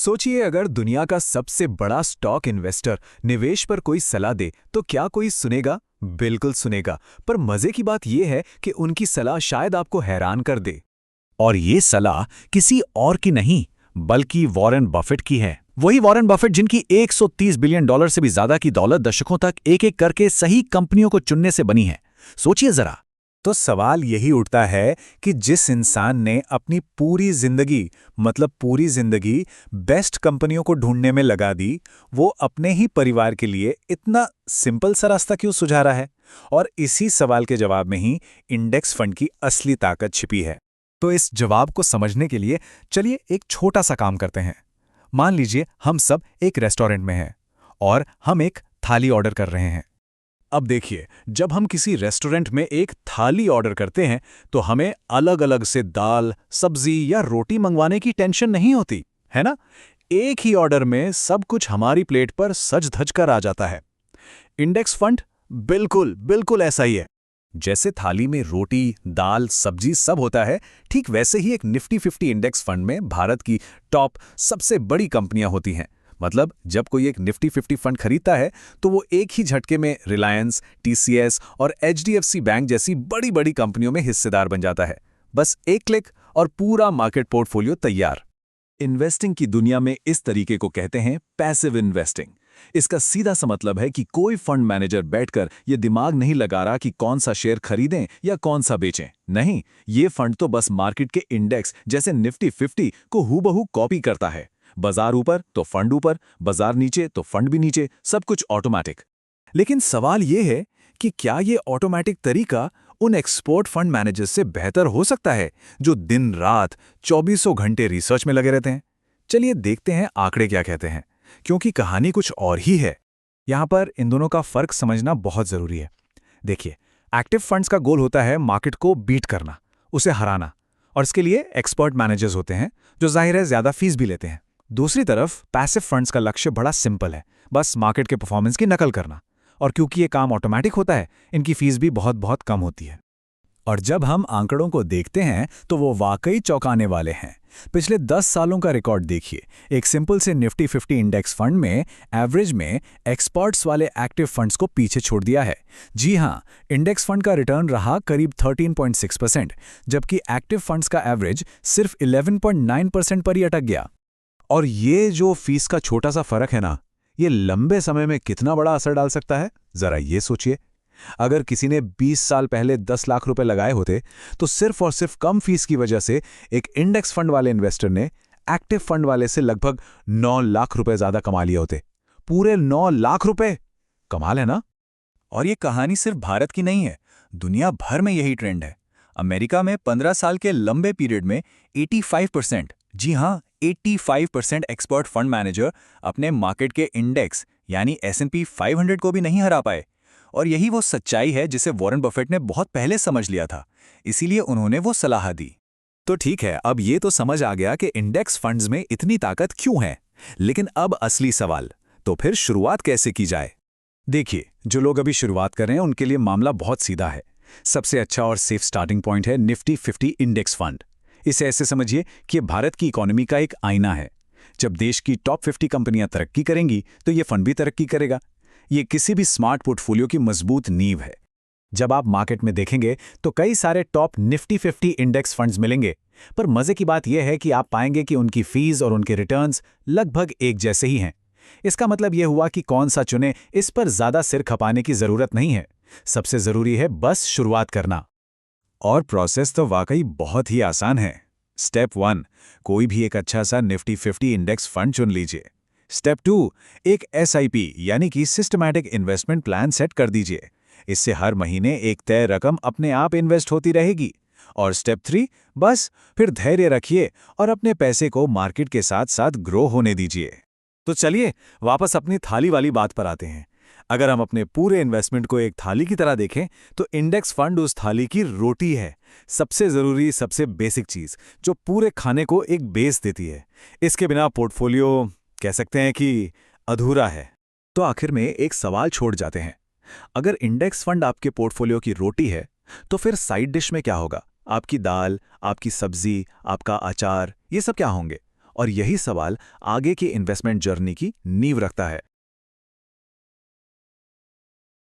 सोचिए अगर दुनिया का सबसे बड़ा स्टॉक इन्वेस्टर निवेश पर कोई सलाह दे तो क्या कोई सुनेगा? बिल्कुल सुनेगा। पर मजे की बात यह है कि उनकी सलाह शायद आपको हैरान कर दे। और ये सलाह किसी और की नहीं बल्कि वॉरेन बफेट की है। वही वॉरेन बफेट जिनकी 130 बिलियन डॉलर से भी ज्यादा की दौलत दशकों तक एक एक करके सही कंपनियों को चुनने से बनी है। सोचिए जरा। तो सवाल यही उठता है कि जिस इंसान ने अपनी पूरी जिंदगी बेस्ट कंपनियों को ढूंढने में लगा दी, वो अपने ही परिवार के लिए इतना सिंपल सा रास्ता क्यों सुझा रहा है? और इसी सवाल के जवाब में ही इंडेक्स फंड की असली ताकत छिपी है। तो इस जवाब को समझने के लिए चलिए एक छोटा सा काम करते हैं। मान लीजिए हम सब एक रेस्टोरेंट में हैं और हम एक थाली ऑर्डर कर रहे हैं। अब देखिए, जब हम किसी रेस्टोरेंट में एक थाली ऑर्डर करते हैं तो हमें अलग अलग से दाल, सब्जी या रोटी मंगवाने की टेंशन नहीं होती, है ना? एक ही ऑर्डर में सब कुछ हमारी प्लेट पर सज धज कर आ जाता है। इंडेक्स फंड बिल्कुल बिल्कुल ऐसा ही है। जैसे थाली में रोटी, दाल, सब्जी सब होता है, ठीक वैसे ही एक निफ्टी 50 इंडेक्स फंड में भारत की टॉप सबसे बड़ी कंपनियां होती हैं। मतलब जब कोई एक निफ्टी 50 फंड खरीदता है तो वो एक ही झटके में रिलायंस, टीसीएस और एचडीएफसी बैंक जैसी बड़ी बड़ी कंपनियों में हिस्सेदार बन जाता है। बस एक क्लिक और पूरा मार्केट पोर्टफोलियो तैयार। इन्वेस्टिंग की दुनिया में इस तरीके को कहते हैं पैसिव इन्वेस्टिंग। इसका सीधा सा मतलब है कि कोई फंड मैनेजर बैठकर ये दिमाग नहीं लगा रहा कि कौन सा शेयर खरीदें या कौन सा बेचें। नहीं, ये फंड तो बस मार्केट के इंडेक्स जैसे निफ्टी 50 को हूबहू कॉपी करता है। बाजार ऊपर तो फंड ऊपर, बाजार नीचे तो फंड भी नीचे, सब कुछ ऑटोमैटिक। लेकिन सवाल यह है कि क्या ये ऑटोमैटिक तरीका उन एक्सपर्ट फंड मैनेजर्स से बेहतर हो सकता है जो दिन रात 24 घंटे रिसर्च में लगे रहते हैं? चलिए देखते हैं आंकड़े क्या कहते हैं, क्योंकि कहानी कुछ और ही है। यहां पर इन दोनों का फर्क समझना बहुत जरूरी है। देखिए, एक्टिव फंड्स का गोल होता है मार्केट को बीट करना, उसे हराना, और इसके लिए एक्सपर्ट मैनेजर्स होते हैं जो जाहिर है ज्यादा फीस भी लेते हैं। दूसरी तरफ पैसिव फंड्स का लक्ष्य बड़ा सिंपल है, बस मार्केट के परफॉर्मेंस की नकल करना। और क्योंकि ये काम ऑटोमैटिक होता है, इनकी फीस भी बहुत बहुत कम होती है। और जब हम आंकड़ों को देखते हैं तो वो वाकई चौंकाने वाले हैं। पिछले 10 सालों का रिकॉर्ड देखिए। एक सिंपल से निफ्टी 50 इंडेक्स फंड में एवरेज में एक्सपर्ट्स वाले एक्टिव फंड्स को पीछे छोड़ दिया है। जी हां, इंडेक्स फंड का रिटर्न रहा करीब 13.6%, जबकि एक्टिव फंड्स का एवरेज सिर्फ 11.9% पर ही अटक गया। और ये जो फीस का छोटा सा फर्क है ना, ये लंबे समय में कितना बड़ा असर डाल सकता है, जरा ये सोचिए। अगर किसी ने 20 साल पहले 10 लाख रुपए लगाए होते तो सिर्फ और सिर्फ कम फीस की वजह से एक इंडेक्स फंड वाले इन्वेस्टर ने एक्टिव फंड वाले से लगभग 9 लाख रुपए ज्यादा कमा लिए होते। पूरे 9 लाख रुपए! कमाल है ना? और ये कहानी सिर्फ भारत की नहीं है, दुनिया भर में यही ट्रेंड है। अमेरिका में 15 साल के लंबे पीरियड में 85%, जी हां 85% एक्सपर्ट फंड मैनेजर अपने मार्केट के इंडेक्स यानी S&P 500 को भी नहीं हरा पाए। और यही वो सच्चाई है जिसे वॉरेन बफेट ने बहुत पहले समझ लिया था, इसीलिए उन्होंने वो सलाह दी। तो ठीक है, अब ये तो समझ आ गया कि इंडेक्स फंड्स में इतनी ताकत क्यों है। लेकिन अब असली सवाल, तो फिर शुरुआत कैसे की जाए? देखिए, जो लोग अभी शुरुआत कर रहे हैं उनके लिए मामला बहुत सीधा है। सबसे अच्छा और सेफ स्टार्टिंग पॉइंट है निफ्टी 50 इंडेक्स फंड। इसे ऐसे समझिए कि भारत की इकोनॉमी का एक आईना है। जब देश की टॉप 50 कंपनियां तरक्की करेंगी तो ये फंड भी तरक्की करेगा। ये किसी भी स्मार्ट पोर्टफोलियो की मजबूत नींव है। जब आप मार्केट में देखेंगे तो कई सारे टॉप निफ्टी 50 इंडेक्स फंड्स मिलेंगे, पर मजे की बात यह है कि आप पाएंगे कि उनकी फीस और उनके रिटर्न्स लगभग एक जैसे ही हैं। इसका मतलब यह हुआ कि कौन सा चुने, इस पर ज्यादा सिर खपाने की जरूरत नहीं है। सबसे जरूरी है बस शुरुआत करना। और प्रोसेस तो वाकई बहुत ही आसान है। स्टेप 1, कोई भी एक अच्छा सा निफ्टी 50 इंडेक्स फंड चुन लीजिए। स्टेप 2, एक SIP यानी कि सिस्टमैटिक इन्वेस्टमेंट प्लान सेट कर दीजिए। इससे हर महीने एक तय रकम अपने आप इन्वेस्ट होती रहेगी। और स्टेप 3, बस फिर धैर्य रखिए और अपने पैसे को मार्केट के साथ साथ ग्रो होने दीजिए। तो चलिए वापस अपनी थाली वाली बात पर आते हैं। अगर हम अपने पूरे इन्वेस्टमेंट को एक थाली की तरह देखें तो इंडेक्स फंड उस थाली की रोटी है। सबसे जरूरी, सबसे बेसिक चीज जो पूरे खाने को एक बेस देती है। इसके बिना पोर्टफोलियो कह सकते हैं कि अधूरा है। तो आखिर में एक सवाल छोड़ जाते हैं, अगर इंडेक्स फंड आपके पोर्टफोलियो की रोटी है तो फिर साइड डिश में क्या होगा? आपकी दाल, आपकी सब्जी, आपका अचार, ये सब क्या होंगे? और यही सवाल आगे की इन्वेस्टमेंट जर्नी की नींव रखता है।